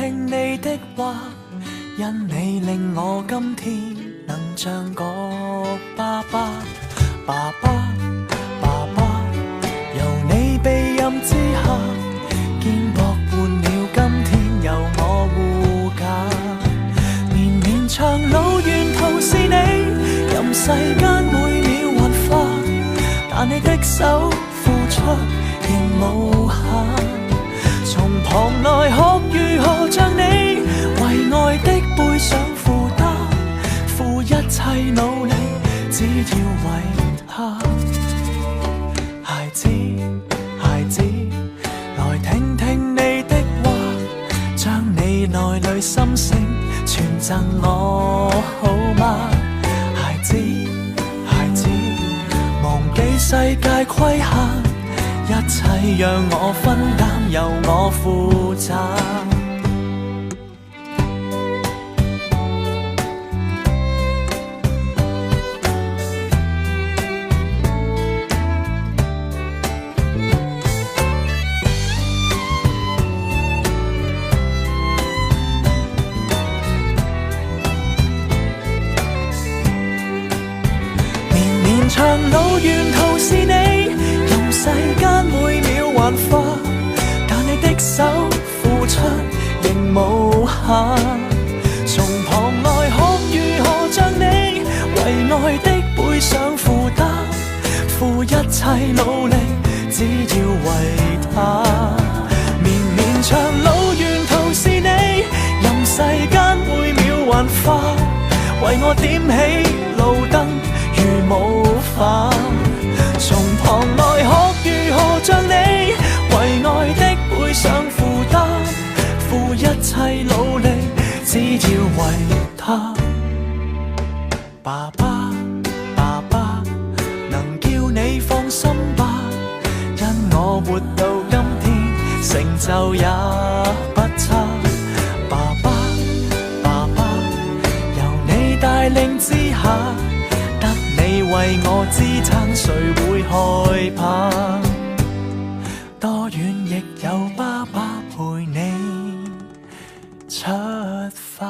聽你的話，因你令我今天能像個爸爸。爸爸，爸爸，由你庇蔭之下，肩膊換了今天由我護駕。綿綿長路沿途是你，任世間每秒幻化，但你的手付出仍無限。從旁來學如何像你，為愛的背上負擔，付一切努力，只要為他。孩子，孩子，來聽聽你的話，將你內裏心聲傳贈我好嗎？孩子，孩子，忘記世界規限，一切讓我分擔，由我負責。長路沿途是你，任世間每秒幻化，但你的手付出仍無限。從旁來學如何像你，為愛的背上負擔，付一切努力，只要為他。綿綿長路沿途是你，任世間每秒幻化，為我點起路燈如無法。從旁來學如何像你，為愛的背上負擔，付一切努力，只要為他。爸爸，爸爸，能叫你放心吧，因我活到今天，成就也不差。爸爸，爸爸，由你帶領之下，你為我支撐，誰會害怕？多遠亦有爸爸陪你出發。